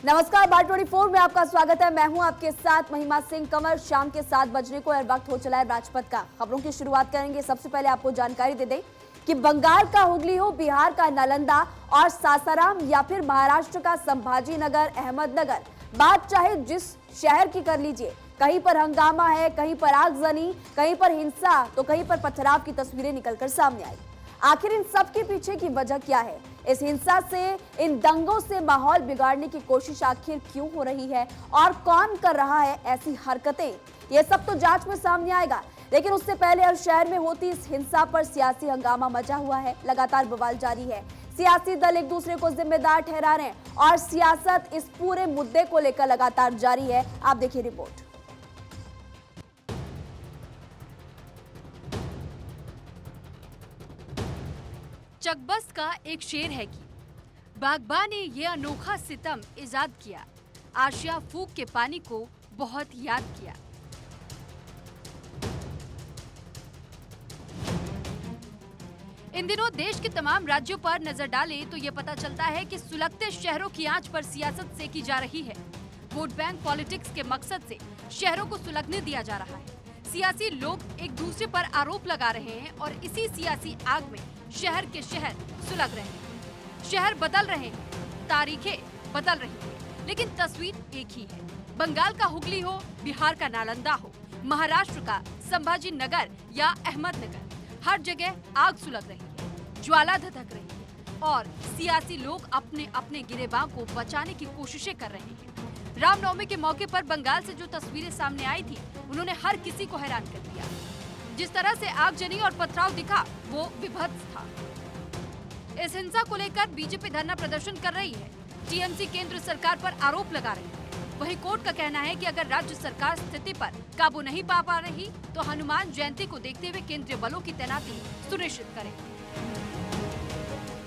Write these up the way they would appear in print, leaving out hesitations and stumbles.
नमस्कार, बार 24 में आपका स्वागत है। मैं हूं आपके साथ महिमा सिंह कंवर। शाम के 7 बजने को हर वक्त हो चला है राजपथ का। खबरों की शुरुआत करेंगे। सबसे पहले आपको जानकारी दे दें कि बंगाल का हुगली हो, बिहार का नालंदा और सासाराम या फिर महाराष्ट्र का संभाजी नगर, अहमदनगर, बात चाहे जिस शहर की कर लीजिए, कहीं पर हंगामा है, कहीं पर आगजनी, कहीं पर हिंसा, तो कहीं पर पथराव की तस्वीरें निकलकर सामने आई। आखिर इन सब के पीछे की वजह क्या है? इस हिंसा से, इन दंगों से माहौल बिगाड़ने की कोशिश आखिर क्यों हो रही है और कौन कर रहा है ऐसी हरकतें? ये सब तो जांच में सामने आएगा, लेकिन उससे पहले हर शहर में होती इस हिंसा पर सियासी हंगामा मचा हुआ है। लगातार बवाल जारी है। सियासी दल एक दूसरे को जिम्मेदार ठहरा रहे हैं और सियासत इस पूरे मुद्दे को लेकर लगातार जारी है। आप देखिए रिपोर्ट। चकबस का एक शेर है कि बागबान ने ये अनोखा सितम इजाद किया, आशिया फूक के पानी को बहुत याद किया। इन दिनों देश के तमाम राज्यों पर नजर डालें तो ये पता चलता है कि सुलगते शहरों की आंच पर सियासत सेकी जा रही है। वोट बैंक पॉलिटिक्स के मकसद से शहरों को सुलगने दिया जा रहा है। सियासी लोग एक दूसरे पर आरोप लगा रहे हैं और इसी सियासी आग में शहर के शहर सुलग रहे हैं। शहर बदल रहे हैं, तारीखें बदल रही हैं, लेकिन तस्वीर एक ही है। बंगाल का हुगली हो, बिहार का नालंदा हो, महाराष्ट्र का संभाजी नगर या अहमदनगर, हर जगह आग सुलग रही है, ज्वाला धधक रही है और सियासी लोग अपने अपने गिरेबान को बचाने की कोशिशें कर रहे हैं। रामनवमी के मौके पर बंगाल से जो तस्वीरें सामने आई थी, उन्होंने हर किसी को हैरान कर दिया। जिस तरह से आगजनी और पथराव दिखा, वो विभत्स था। इस हिंसा को लेकर बीजेपी धरना प्रदर्शन कर रही है। टीएमसी केंद्र सरकार पर आरोप लगा रही है। वहीं कोर्ट का कहना है कि अगर राज्य सरकार स्थिति पर काबू नहीं पा रही तो हनुमान जयंती को देखते हुए केंद्रीय बलों की तैनाती सुनिश्चित करें।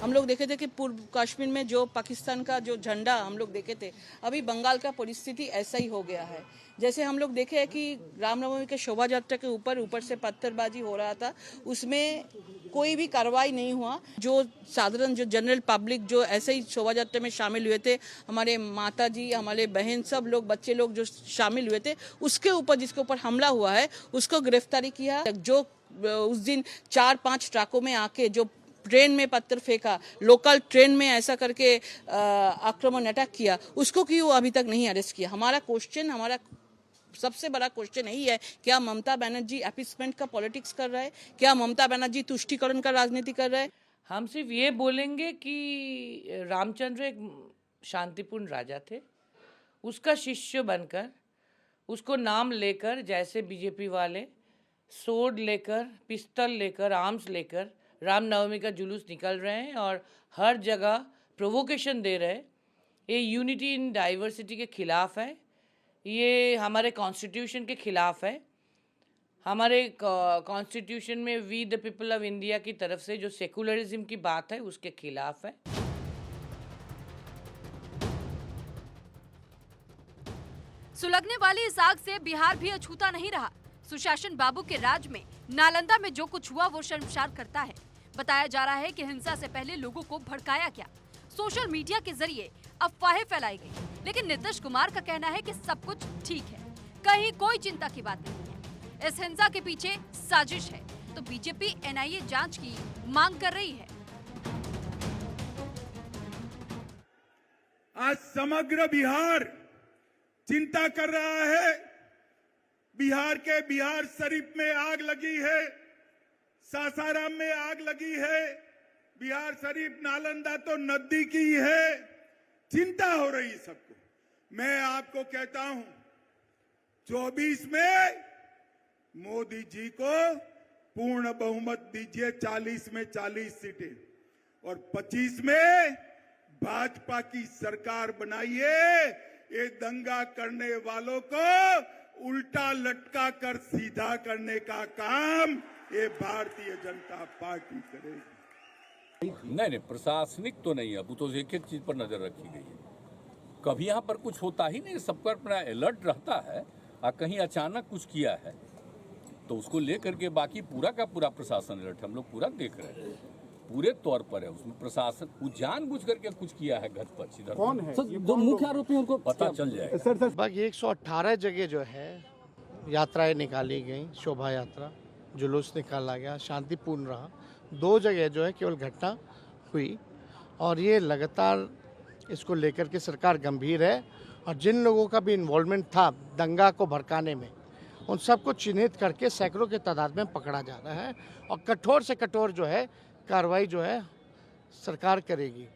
हम लोग देखे थे कि पूर्व कश्मीर में जो पाकिस्तान का जो झंडा हम लोग देखे थे, अभी बंगाल का परिस्थिति ऐसा ही हो गया है। जैसे हम लोग देखे है कि रामनवमी के शोभा यात्रा के ऊपर से पत्थरबाजी हो रहा था, उसमें कोई भी कार्रवाई नहीं हुआ। जो साधारण जो जनरल पब्लिक जो ऐसे ही शोभा यात्रा में शामिल हुए थे, हमारे माता जी, हमारे बहन, सब लोग, बच्चे लोग जो शामिल हुए थे, उसके ऊपर जिसके ऊपर हमला हुआ है उसको गिरफ्तारी किया। जो उस दिन 4-5 ट्रकों में आके जो ट्रेन में पत्थर फेंका, लोकल ट्रेन में ऐसा करके आक्रमण अटैक किया, उसको क्यों अभी तक नहीं अरेस्ट किया? हमारा सबसे बड़ा क्वेश्चन यही है, क्या ममता बनर्जी अपीसमेंट का पॉलिटिक्स कर रहा है? क्या ममता बनर्जी तुष्टीकरण का राजनीति कर रहा है? हम सिर्फ ये बोलेंगे कि रामचंद्र एक शांतिपूर्ण राजा थे। उसका शिष्य बनकर, उसको नाम लेकर, जैसे बीजेपी वाले सोर्ड लेकर, पिस्तल लेकर, आर्म्स लेकर रामनवमी का जुलूस निकल रहे हैं और हर जगह प्रोवोकेशन दे रहे हैं। ये यूनिटी इन डाइवर्सिटी के खिलाफ है, ये हमारे कॉन्स्टिट्यूशन के खिलाफ है। हमारे कॉन्स्टिट्यूशन में we the people of India की तरफ से जो सेकुलरिज्म की बात है, उसके खिलाफ है। सुलगने वाली इस आग से बिहार भी अछूता नहीं रहा। सुशासन बाबू के राज में नालंदा में जो कुछ हुआ वो शर्मसार करता है। बताया जा रहा है कि हिंसा से पहले लोगों को भड़काया गया, सोशल मीडिया के जरिए अफवाहें फैलाई गई, लेकिन नीतीश कुमार का कहना है कि सब कुछ ठीक है, कहीं कोई चिंता की बात नहीं है। इस हिंसा के पीछे साजिश है तो बीजेपी एनआईए जांच की मांग कर रही है। आज समग्र बिहार चिंता कर रहा है। बिहार के बिहार शरीफ में आग लगी है, सासाराम में आग लगी है, बिहार शरीफ नालंदा तो नजदीक ही है। चिंता हो रही सबको। मैं आपको कहता हूं, 24 में मोदी जी को पूर्ण बहुमत दीजिए, 40 में 40 सीटें, और 25 में भाजपा की सरकार बनाइए। ये दंगा करने वालों को उल्टा लटका कर सीधा करने का काम ये भारतीय जनता पार्टी करेगी। नहीं, प्रशासनिक तो नहीं है। अब तो एक एक चीज पर नजर रखी गई है। कभी यहाँ पर कुछ होता ही नहीं, सब पर अपना अलर्ट रहता है। और कहीं अचानक कुछ किया है तो उसको लेकर के बाकी पूरा का पूरा प्रशासन अलर्ट, हम लोग पूरा देख रहे हैं। पूरे तौर पर है, उसमें प्रशासन वो जानबूझ करके कुछ किया है घट पर सीधा कौन है सर, जो मुख्य आरोपी उनको पता चल जाएगा। सर सर लगभग 118 जगह जो है यात्राएं निकाली गई, शोभा यात्रा जुलूस निकाला गया, शांतिपूर्ण रहा। 2 जगह जो है केवल घटना हुई और ये लगातार इसको लेकर के सरकार गंभीर है और जिन लोगों का भी इन्वॉल्वमेंट था दंगा को भड़काने में उन सबको चिन्हित करके सैकड़ों के तादाद में पकड़ा जा रहा है और कठोर से कठोर जो है कार्रवाई जो है सरकार करेगी।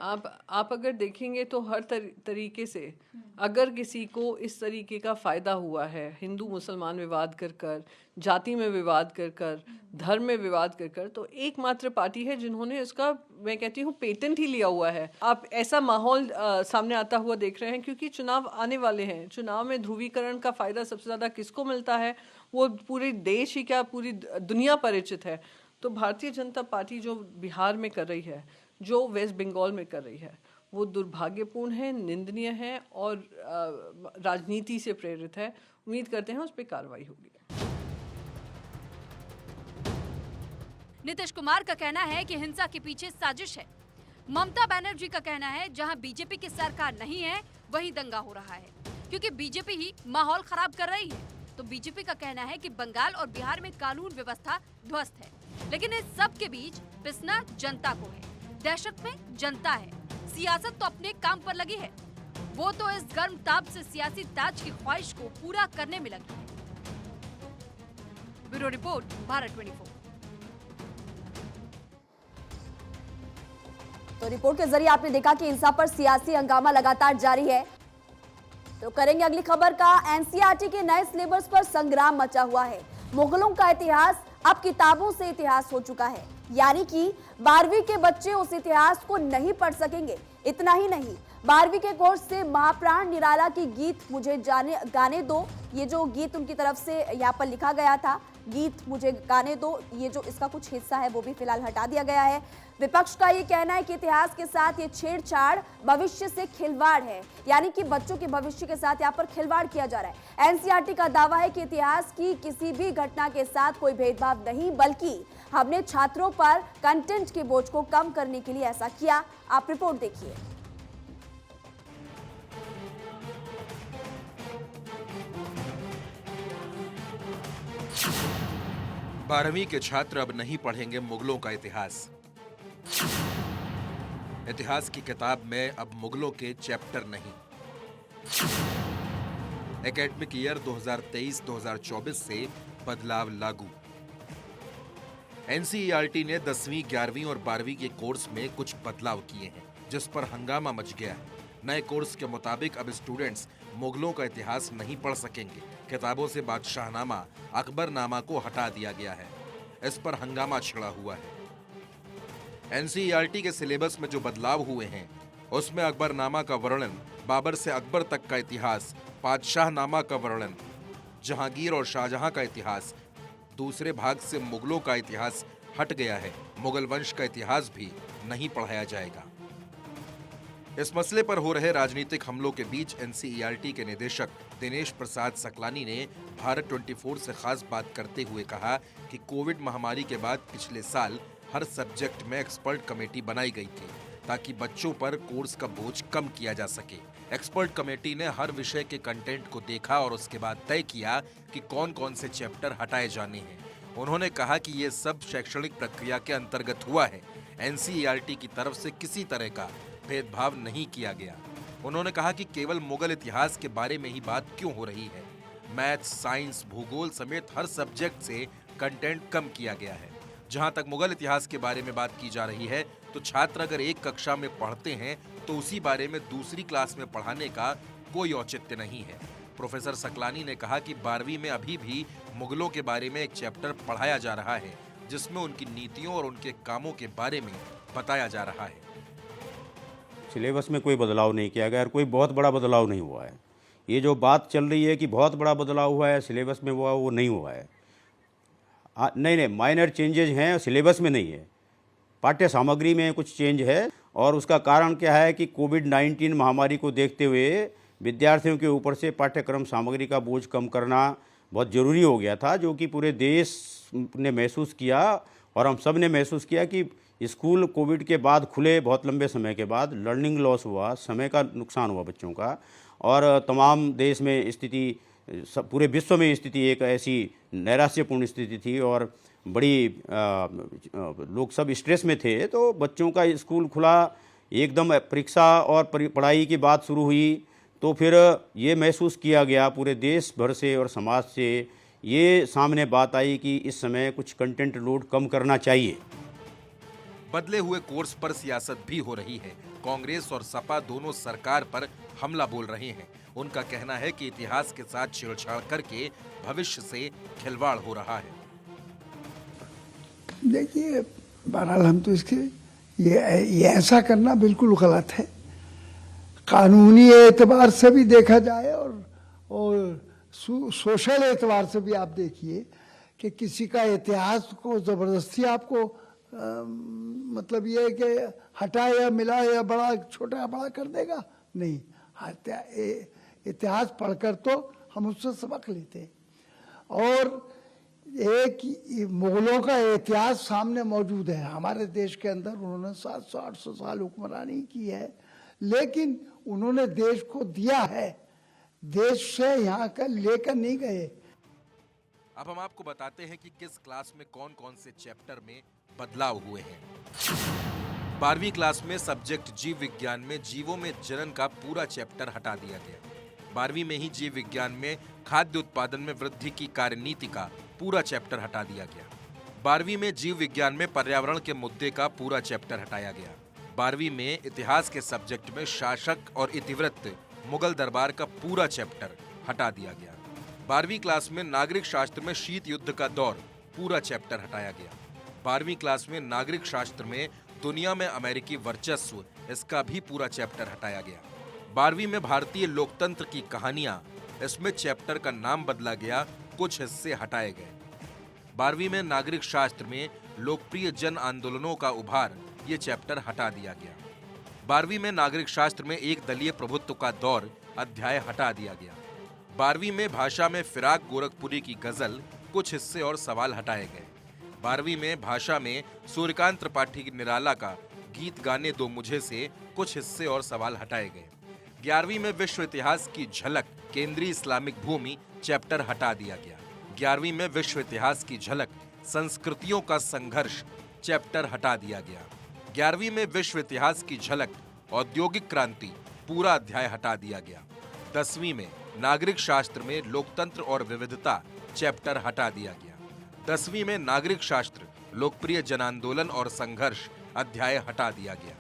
आप अगर देखेंगे तो हर तरीके से अगर किसी को इस तरीके का फ़ायदा हुआ है, हिंदू मुसलमान विवाद कर जाति में विवाद कर धर्म में विवाद कर तो एकमात्र पार्टी है जिन्होंने इसका, मैं कहती हूँ, पेटेंट ही लिया हुआ है। आप ऐसा माहौल सामने आता हुआ देख रहे हैं क्योंकि चुनाव आने वाले हैं। चुनाव में ध्रुवीकरण का फ़ायदा सबसे ज़्यादा किसको मिलता है वो पूरे देश ही क्या पूरी दुनिया परिचित है। तो भारतीय जनता पार्टी जो बिहार में कर रही है, जो वेस्ट बंगाल में कर रही है, वो दुर्भाग्यपूर्ण है, निंदनीय है और राजनीति से प्रेरित है। उम्मीद करते हैं उस पर कार्रवाई होगी। नीतीश कुमार का कहना है कि हिंसा के पीछे साजिश है। ममता बनर्जी का कहना है जहां बीजेपी की सरकार नहीं है वहीं दंगा हो रहा है क्योंकि बीजेपी ही माहौल खराब कर रही है। तो बीजेपी का कहना है कि बंगाल और बिहार में कानून व्यवस्था ध्वस्त है, लेकिन इस सब के बीच पिसना जनता को है। दहशत में जनता है, सियासत तो अपने काम पर लगी है। वो तो इस गर्म ताप से सियासी ताज की ख्वाहिश को पूरा करने में लगी है। Bureau report, Bharat 24। तो रिपोर्ट के जरिए आपने देखा कि हिंसा पर सियासी हंगामा लगातार जारी है। तो करेंगे अगली खबर का। एनसीईआरटी के नए सिलेबस पर संग्राम मचा हुआ है। मुगलों का इतिहास अब किताबों से इतिहास हो चुका है, यानी कि 12वीं के बच्चे उस इतिहास को नहीं पढ़ सकेंगे। इतना ही नहीं, 12वीं के कोर्स से महाप्राण निराला की गीत मुझे गाने दो, ये जो गीत उनकी तरफ से यहाँ पर लिखा गया था, गीत मुझे गाने दो, ये जो इसका कुछ हिस्सा है वो भी फिलहाल हटा दिया गया है। विपक्ष का ये कहना है कि इतिहास के साथ ये छेड़छाड़ भविष्य से खिलवाड़ है, यानी कि बच्चों के भविष्य के साथ यहाँ पर खिलवाड़ किया जा रहा है। एनसीईआरटी का दावा है कि इतिहास की किसी भी घटना के साथ कोई भेदभाव नहीं, बल्कि हमने छात्रों पर कंटेंट के बोझ को कम करने के लिए ऐसा किया। आप रिपोर्ट देखिए। 12वीं के छात्र अब नहीं पढ़ेंगे मुगलों का इतिहास। इतिहास की किताब में अब मुगलों के चैप्टर नहीं। एकेडमिक ईयर 2023-2024 से बदलाव लागू। एनसीईआरटी ने 10वीं, 11वीं और 12वीं के कोर्स में कुछ बदलाव किए हैं, जिस पर हंगामा मच गया है। नए कोर्स के मुताबिक अब स्टूडेंट्स मुगलों का इतिहास नहीं पढ़ सकेंगे। किताबों से बादशाहनामा, अकबरनामा को हटा दिया गया है। इस पर हंगामा छिड़ा हुआ है। एनसीईआरटी के सिलेबस में जो बदलाव हुए हैं उसमें अकबरनामा का वर्णन, बाबर से अकबर तक का इतिहास, बादशाहनामा का वर्णन, जहांगीर और शाहजहां का इतिहास, दूसरे भाग से मुगलों का इतिहास हट गया है। मुगल वंश का इतिहास भी नहीं पढ़ाया जाएगा। इस मसले पर हो रहे राजनीतिक हमलों के बीच एनसीईआरटी के निदेशक दिनेश प्रसाद सकलानी ने भारत 24 से खास बात करते हुए कहा कि कोविड महामारी के बाद पिछले साल हर सब्जेक्ट में एक्सपर्ट कमेटी बनाई गई थी ताकि बच्चों पर कोर्स का बोझ कम किया जा सके। एक्सपर्ट कमेटी ने हर विषय के कंटेंट को देखा और उसके बाद तय किया कि कौन कौन से चैप्टर हटाए जाने हैं। उन्होंने कहा कि ये सब शैक्षणिक प्रक्रिया के अंतर्गत हुआ है। एनसीईआरटी की तरफ से किसी तरह का भेदभाव नहीं किया गया। उन्होंने कहा कि केवल मुगल इतिहास के बारे में ही बात क्यों हो रही है। मैथ्स, साइंस, भूगोल समेत हर सब्जेक्ट से कंटेंट कम किया गया है। जहां तक मुगल इतिहास के बारे में बात की जा रही है तो छात्र अगर एक कक्षा में पढ़ते हैं तो उसी बारे में दूसरी क्लास में पढ़ाने का कोई औचित्य नहीं है। प्रोफेसर सकलानी ने कहा कि 12वीं में अभी भी मुगलों के बारे में एक चैप्टर पढ़ाया जा रहा है जिसमें उनकी नीतियों और उनके कामों के बारे में बताया जा रहा है। सिलेबस में कोई बदलाव नहीं किया गया और कोई बहुत बड़ा बदलाव नहीं हुआ है। ये जो बात चल रही है कि बहुत बड़ा बदलाव हुआ है सिलेबस में, वो नहीं हुआ है। नहीं, माइनर चेंजेज हैं, सिलेबस में नहीं है। पाठ्य सामग्री में कुछ चेंज है और उसका कारण क्या है कि कोविड-19 महामारी को देखते हुए विद्यार्थियों के ऊपर से पाठ्यक्रम सामग्री का बोझ कम करना बहुत ज़रूरी हो गया था, जो कि पूरे देश ने महसूस किया और हम सब ने महसूस किया कि स्कूल कोविड के बाद खुले बहुत लंबे समय के बाद, लर्निंग लॉस हुआ, समय का नुकसान हुआ बच्चों का, और तमाम देश में स्थिति, पूरे विश्व में स्थिति एक ऐसी नैराश्यपूर्ण स्थिति थी और बड़ी लोग सब स्ट्रेस में थे। तो बच्चों का स्कूल खुला, एकदम परीक्षा और पढ़ाई की बात शुरू हुई, तो फिर ये महसूस किया गया पूरे देश भर से और समाज से, ये सामने बात आई कि इस समय कुछ कंटेंट लोड कम करना चाहिए। बदले हुए कोर्स पर सियासत भी हो रही है। कांग्रेस और सपा दोनों सरकार पर हमला बोल रहे हैं। उनका कहना है कि इतिहास के साथ छेड़छाड़ करके भविष्य से खिलवाड़ हो रहा है। देखिए, बहरहाल हम तो इसके ये ऐसा करना बिल्कुल गलत है। कानूनी एतबार से भी देखा जाए और सोशल एतबार से भी आप देखिए कि किसी का इतिहास को ज़बरदस्ती आपको मतलब ये है कि हटाए या मिला या बड़ा छोटा या बड़ा कर देगा, नहीं। इतिहास पढ़कर तो हम उससे सबक लेते हैं। और एक मुगलों का इतिहास सामने मौजूद है हमारे देश के अंदर। उन्होंने 700-800 साल हुक्मरानी की है, लेकिन उन्होंने देश को दिया है, देश से यहाँ का लेकर नहीं गए। अब हम आपको बताते हैं कि किस क्लास में कौन कौन से चैप्टर में बदलाव हुए हैं। 12वीं क्लास में सब्जेक्ट जीव विज्ञान में जीवों में जनन का पूरा चैप्टर हटा दिया गया। 12वीं में ही जीव विज्ञान में खाद्य उत्पादन में वृद्धि की कार्यनीति का पूरा चैप्टर हटा दिया गया। 12वीं में जीव विज्ञान में पर्यावरण के मुद्दे का पूरा चैप्टर हटाया गया। 12वीं में इतिहास के सब्जेक्ट में शासक और इतिवृत्त मुगल दरबार का पूरा चैप्टर हटा दिया गया। 12वीं क्लास में नागरिक शास्त्र में शीत युद्ध का दौर पूरा चैप्टर हटाया गया। 12वीं क्लास में नागरिक शास्त्र में दुनिया में अमेरिकी वर्चस्व, इसका भी पूरा चैप्टर हटाया गया। 12वीं में भारतीय लोकतंत्र की कहानियां, इसमें चैप्टर का नाम बदला गया, कुछ हिस्से हटाए गए। 12वीं में नागरिक शास्त्र में लोकप्रिय जन आंदोलनों का उभार, ये चैप्टर हटा दिया गया। 12वीं में नागरिक शास्त्र में एक दलीय प्रभुत्व का दौर अध्याय हटा दिया गया। 12वीं में भाषा में फिराक गोरखपुरी की गजल, कुछ हिस्से और सवाल हटाए गए। 12वीं में भाषा में सूर्यकांत त्रिपाठी की निराला का गीत गाने दो मुझे से कुछ हिस्से और सवाल हटाए गए। 11वीं में विश्व इतिहास की झलक केंद्रीय इस्लामिक भूमि चैप्टर हटा दिया गया। 11वीं में विश्व इतिहास की झलक संस्कृतियों का संघर्ष चैप्टर हटा दिया गया। 11वीं में विश्व इतिहास की झलक औद्योगिक क्रांति पूरा अध्याय हटा दिया गया। 10वीं में नागरिक शास्त्र में लोकतंत्र और विविधता चैप्टर हटा दिया गया। 10वीं में नागरिक शास्त्र लोकप्रिय जनांदोलन और संघर्ष अध्याय हटा दिया गया।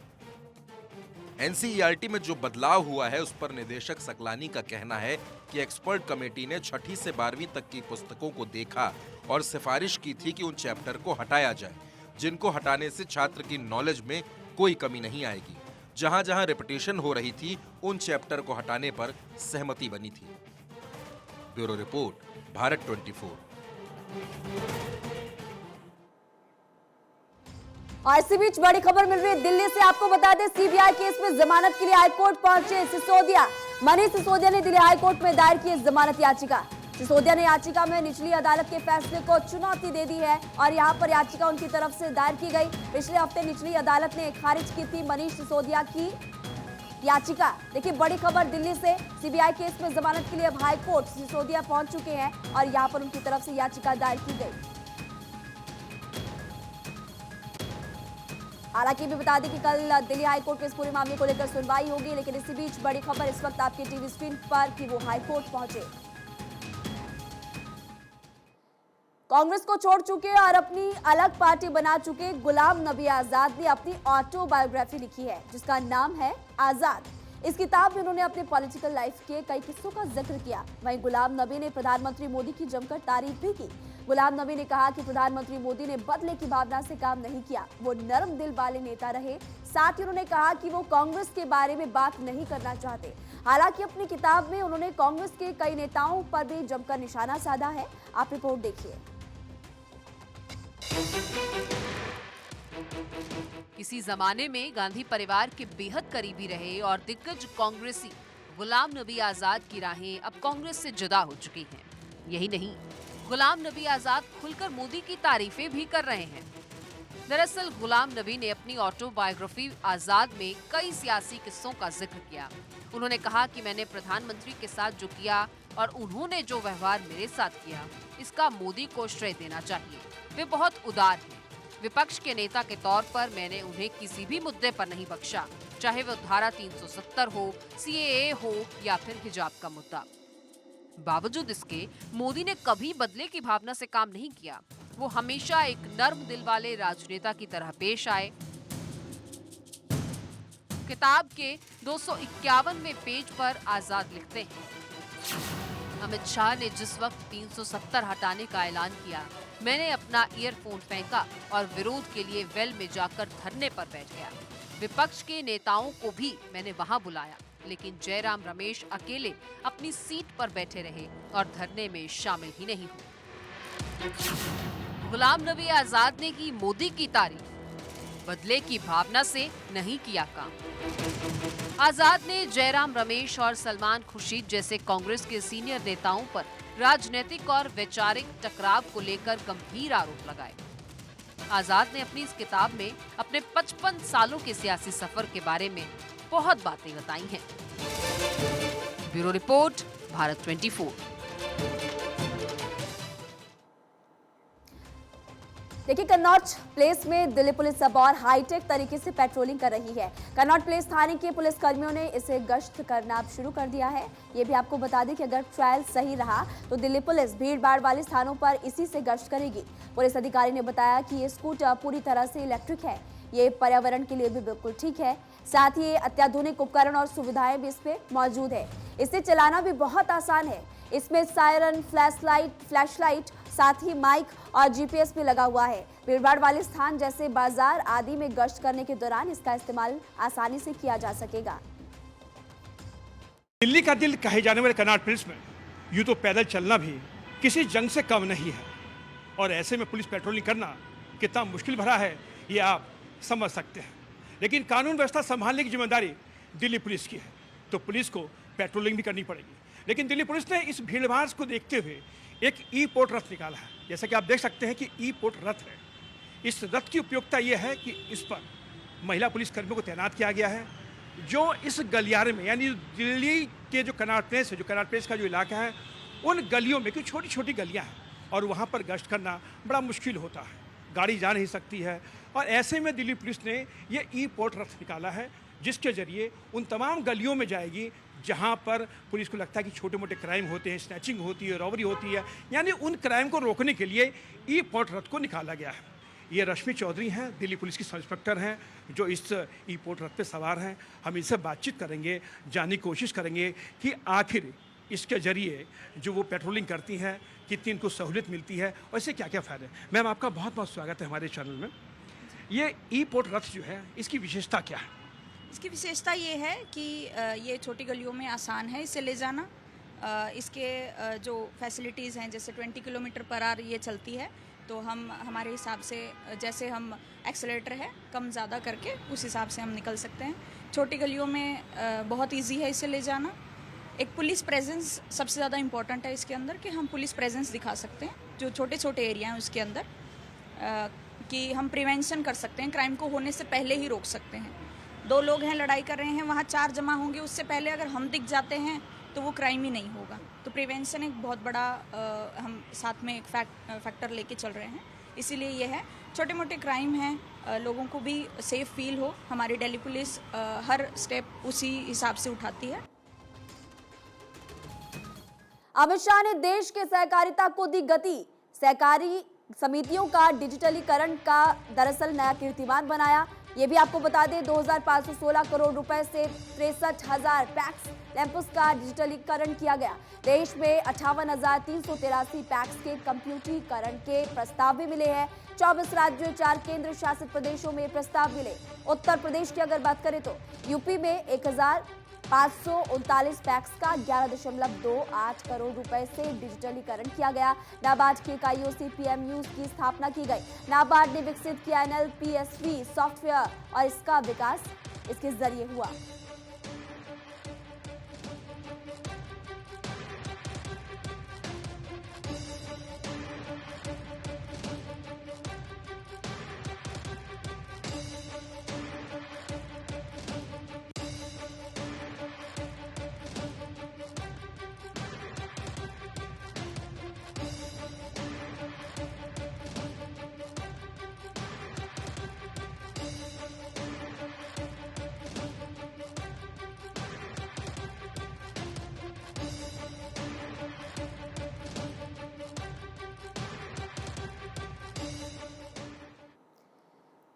एनसीईआरटी में जो बदलाव हुआ है उस पर निदेशक सकलानी का कहना है कि एक्सपर्ट कमेटी ने 6ठी से 12वीं तक की पुस्तकों को देखा और सिफारिश की थी कि उन चैप्टर को हटाया जाए, जिनको हटाने से छात्र की नॉलेज में कोई कमी नहीं आएगी। जहां जहां रिपीटेशन हो रही थी उन चैप्टर को हटाने पर सहमति बनी थी। Bureau report, Bharat 24। और इसी बीच बड़ी खबर मिल रही है दिल्ली से। आपको बता दें, सीबीआई केस में जमानत के लिए हाईकोर्ट पहुंचे सिसोदिया। मनीष सिसोदिया ने दिल्ली हाईकोर्ट में दायर की जमानत याचिका। सिसोदिया ने याचिका में निचली अदालत के फैसले को चुनौती दे दी है और यहां पर याचिका उनकी तरफ से दायर की गई। पिछले हफ्ते निचली अदालत ने खारिज की थी मनीष सिसोदिया की याचिका। देखिए बड़ी खबर दिल्ली से, सीबीआई केस में जमानत के लिए अब हाईकोर्ट सिसोदिया पहुंच चुके हैं और यहां पर उनकी तरफ से याचिका दायर की गई। हालांकि भी बता दें कि कल दिल्ली हाईकोर्ट में इस पूरे मामले को लेकर सुनवाई होगी, लेकिन इसी बीच बड़ी खबर इस वक्त आपके टीवी स्क्रीन पर कि वो हाईकोर्ट पहुंचे। कांग्रेस को छोड़ चुके और अपनी अलग पार्टी बना चुके गुलाम नबी आजाद ने अपनी ऑटोबायोग्राफी लिखी है, जिसका नाम है आजाद। इस किताब में उन्होंने अपने पॉलिटिकल लाइफ के कई किस्सों का जिक्र किया। वहीं गुलाम नबी ने प्रधानमंत्री मोदी की जमकर तारीफ भी की। गुलाम नबी ने कहा कि प्रधानमंत्री मोदी ने बदले की भावना से काम नहीं किया, वो नरम दिल वाले नेता रहे। साथ ही उन्होंने कहा कि वो कांग्रेस के बारे में बात नहीं करना चाहते। हालांकि अपनी किताब में उन्होंने कांग्रेस के कई नेताओं पर भी जमकर निशाना साधा है। आप रिपोर्ट देखिए। किसी जमाने में गांधी परिवार के बेहद करीबी रहे और दिग्गज कांग्रेसी गुलाम नबी आजाद की राहें अब कांग्रेस से जुदा हो चुकी हैं। यही नहीं, गुलाम नबी आजाद खुलकर मोदी की तारीफें भी कर रहे हैं। दरअसल गुलाम नबी ने अपनी ऑटोबायोग्राफी आजाद में कई सियासी किस्सों का जिक्र किया। उन्होंने कहा कि मैंने प्रधानमंत्री के साथ जो किया और उन्होंने जो व्यवहार मेरे साथ किया, इसका मोदी को श्रेय देना चाहिए। वे बहुत उदार हैं। विपक्ष के नेता के तौर पर मैंने उन्हें किसी भी मुद्दे पर नहीं बख्शा, चाहे वो धारा 370 हो, CAA हो या फिर हिजाब का मुद्दा। बावजूद इसके मोदी ने कभी बदले की भावना से काम नहीं किया। वो हमेशा एक नर्म दिल वाले राजनेता की तरह पेश आए। किताब के 251वें पेज पर आजाद लिखते हैं, अमित शाह ने जिस वक्त 370 हटाने का ऐलान किया, मैंने अपना ईयरफोन फेंका और विरोध के लिए वेल में जाकर धरने पर बैठ गया। विपक्ष के नेताओं को भी मैंने वहां बुलाया, लेकिन जयराम रमेश अकेले अपनी सीट पर बैठे रहे और धरने में शामिल ही नहीं हुए। गुलाम नबी आजाद ने की मोदी की तारीफ, बदले की भावना से नहीं किया काम। आजाद ने जयराम रमेश और सलमान खुर्शीद जैसे कांग्रेस के सीनियर नेताओं पर राजनीतिक और वैचारिक टकराव को लेकर गंभीर आरोप लगाए। आजाद ने अपनी इस किताब में अपने 55 सालों के सियासी सफर के बारे में बहुत बातें बताई हैं। Bureau report, Bharat 24। देखिए, कन्नौज प्लेस में दिल्ली पुलिस अब और हाईटेक तरीके से पेट्रोलिंग कर रही है। कन्नौज प्लेस थाने के पुलिस कर्मियों ने इसे गश्त करना अब शुरू कर दिया है। ये भी आपको बता दें कि अगर ट्रायल सही रहा तो दिल्ली पुलिस भीड़-भाड़ वाले स्थानों पर इसी से गश्त करेगी। पुलिस अधिकारी ने बताया कि ये स्कूटर पूरी तरह से इलेक्ट्रिक है, ये पर्यावरण के लिए भी बिल्कुल ठीक है। साथ ही अत्याधुनिक उपकरण और सुविधाएं भी इसमें मौजूद है। इसे चलाना भी बहुत आसान है। इसमें सायरन, फ्लैशलाइट, साथ ही माइक और GPS भी लगा हुआ है। भीड़भाड़ वाले स्थान जैसे बाजार आदि में गश्त करने के दौरान इसका इस्तेमाल आसानी से किया जा सकेगा। दिल्ली का दिल कहे जाने वाले कन्नौज प्लेस में यूं तो पैदल चलना भी किसी जंग से कम नहीं है, और ऐसे में पुलिस पेट्रोलिंग करना कितना मुश्किल भरा है ये आप समझ सकते हैं। लेकिन कानून व्यवस्था संभालने की जिम्मेदारी दिल्ली पुलिस की है, तो पुलिस को पेट्रोलिंग भी करनी पड़ेगी। लेकिन दिल्ली पुलिस ने इस भीड़भाड़ को देखते हुए एक ई-पोर्ट रथ निकाला है। जैसा कि आप देख सकते हैं कि ई-पोर्ट रथ है। इस रथ की उपयोगिता यह है कि इस पर महिला पुलिस कर्मियों को तैनात किया गया है, जो इस गलियारे में, यानी दिल्ली के जो कन्नौज प्लेस है, जो कन्नौज प्लेस का जो इलाका है, उन गलियों में कुछ छोटी छोटी गलियाँ हैं और वहाँ पर गश्त करना बड़ा मुश्किल होता है, गाड़ी जा नहीं सकती है। और ऐसे में दिल्ली पुलिस ने ये ई-पोर्ट रथ निकाला है, जिसके जरिए उन तमाम गलियों में जाएगी जहाँ पर पुलिस को लगता है कि छोटे मोटे क्राइम होते हैं, स्नैचिंग होती है, रॉबरी होती है, यानी उन क्राइम को रोकने के लिए ई-पोर्ट रथ को निकाला गया है। ये रश्मि चौधरी हैं, दिल्ली पुलिस की सब इंस्पेक्टर हैं, जो इस ई-पोर्ट रथ पे सवार हैं। हम इनसे बातचीत करेंगे, जानने की कोशिश करेंगे कि आखिर इसके जरिए जो वो पेट्रोलिंग करती हैं कितनी इनको सहूलियत मिलती है और इससे क्या क्या फ़ायदे। मैम, आपका बहुत बहुत स्वागत है हमारे चैनल में। ये ई-पोर्ट रथ जो है, इसकी विशेषता क्या है? इसकी विशेषता ये है कि ये छोटी गलियों में आसान है इसे ले जाना। इसके जो फैसिलिटीज़ हैं, जैसे 20 किलोमीटर पर आवर ये चलती है, तो हम हमारे हिसाब से जैसे हम एक्सेलेरेटर है कम ज़्यादा करके उस हिसाब से हम निकल सकते हैं। छोटी गलियों में बहुत इजी है इसे ले जाना। एक पुलिस प्रेजेंस सबसे ज़्यादा इम्पॉर्टेंट है इसके अंदर, कि हम पुलिस प्रेजेंस दिखा सकते हैं जो छोटे छोटे एरिया हैं उसके अंदर, कि हम प्रिवेंशन कर सकते हैं, क्राइम को होने से पहले ही रोक सकते हैं। 2 लोग हैं, लड़ाई कर रहे हैं, वहाँ 4 जमा होंगे, उससे पहले अगर हम दिख जाते हैं तो वो क्राइम ही नहीं होगा। तो प्रिवेंशन एक बहुत बड़ा हम साथ में एक फैक्टर लेके चल रहे हैं। इसीलिए ये है, छोटे मोटे क्राइम हैं, लोगों को भी सेफ फील हो, हमारी दिल्ली पुलिस हर स्टेप उसी हिसाब से उठाती है। अमित शाह ने देश के सहकारिता को दी गति। सहकारी समितियों का डिजिटलीकरण का दरअसल नया कीर्तिमान बनाया। ये भी आपको बता दें, 2516 करोड़ रुपए से 63,000 पैक्स लैंप्स का डिजिटलीकरण किया गया। देश में 58,383 पैक्स के कंप्यूटरीकरण के प्रस्ताव भी मिले हैं। 24 राज्यों, 4 केंद्र शासित प्रदेशों में प्रस्ताव मिले। उत्तर प्रदेश की अगर बात करें तो यूपी में 1,539 पैक्स का 11.28 करोड़ रुपए से डिजिटलीकरण किया गया। नाबार्ड की इकाइयों से PMUs की स्थापना की गई। नाबार्ड ने विकसित किया NLPSV सॉफ्टवेयर और इसका विकास इसके जरिए हुआ।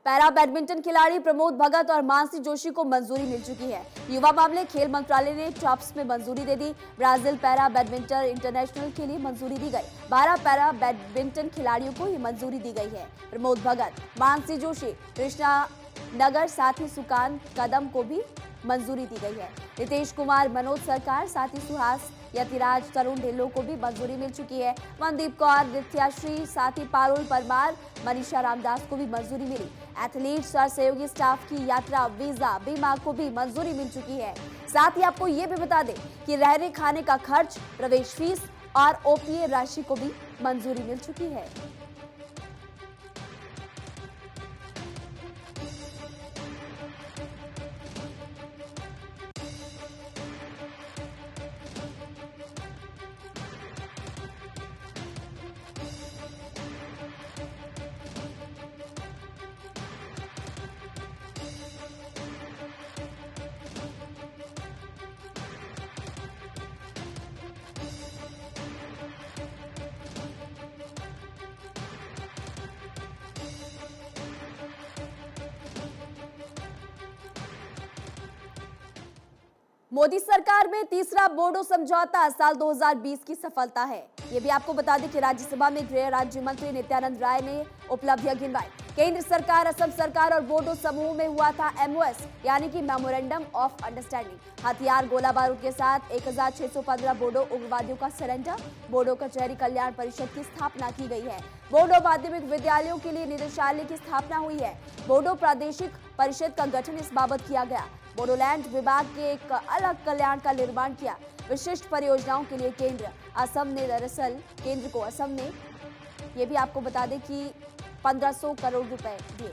पैरा बैडमिंटन खिलाड़ी प्रमोद भगत और मानसी जोशी को मंजूरी मिल चुकी है। युवा मामले खेल मंत्रालय ने टॉप्स में मंजूरी दे दी। ब्राजील पैरा बैडमिंटन इंटरनेशनल के लिए मंजूरी दी गई। 12 पैरा बैडमिंटन खिलाड़ियों को ये मंजूरी दी गई है। प्रमोद भगत, मानसी जोशी, कृष्णा नगर, साथ ही सुकांत कदम को भी मंजूरी दी गई है। नितेश कुमार, मनोज सरकार, साथ ही सुहास यतिराज, तरुण ढिल्लों को भी मंजूरी मिल चुकी है। मनदीप कौर, नित्याश्री, साथ ही पारुल परमार, मनीषा रामदास को भी मंजूरी मिली। एथलीट्स और सहयोगी स्टाफ की यात्रा, वीजा, बीमा को भी मंजूरी मिल चुकी है। साथ ही आपको ये भी बता दें कि रहने खाने का खर्च, प्रवेश फीस और ओपीए राशि को भी मंजूरी मिल चुकी है। मोदी सरकार में तीसरा बोडो समझौता साल 2020 की सफलता है। ये भी आपको बता दें कि राज्यसभा में गृह राज्य मंत्री नित्यानंद राय ने उपलब्धियां गिनवाई। केंद्र सरकार, असम सरकार और बोडो समूह में हुआ था MOS यानी कि मेमोरेंडम ऑफ अंडरस्टैंडिंग। हथियार, गोला बारूद के साथ 1615 बोडो उग्रवादियों का सरेंडर। बोडो कचहरी कल्याण परिषद की स्थापना की गई है। बोडो माध्यमिक विद्यालयों के लिए निदेशालय की स्थापना हुई है। बोडो प्रादेशिक परिषद का गठन इस बाबत किया गया। बोडोलैंड विभाग के एक अलग कल्याण का निर्माण किया। विशिष्ट परियोजनाओं के लिए केंद्र, असम ने दरअसल केंद्र को असम ने ये भी आपको बता दें कि 1500 करोड़ रुपए दिए।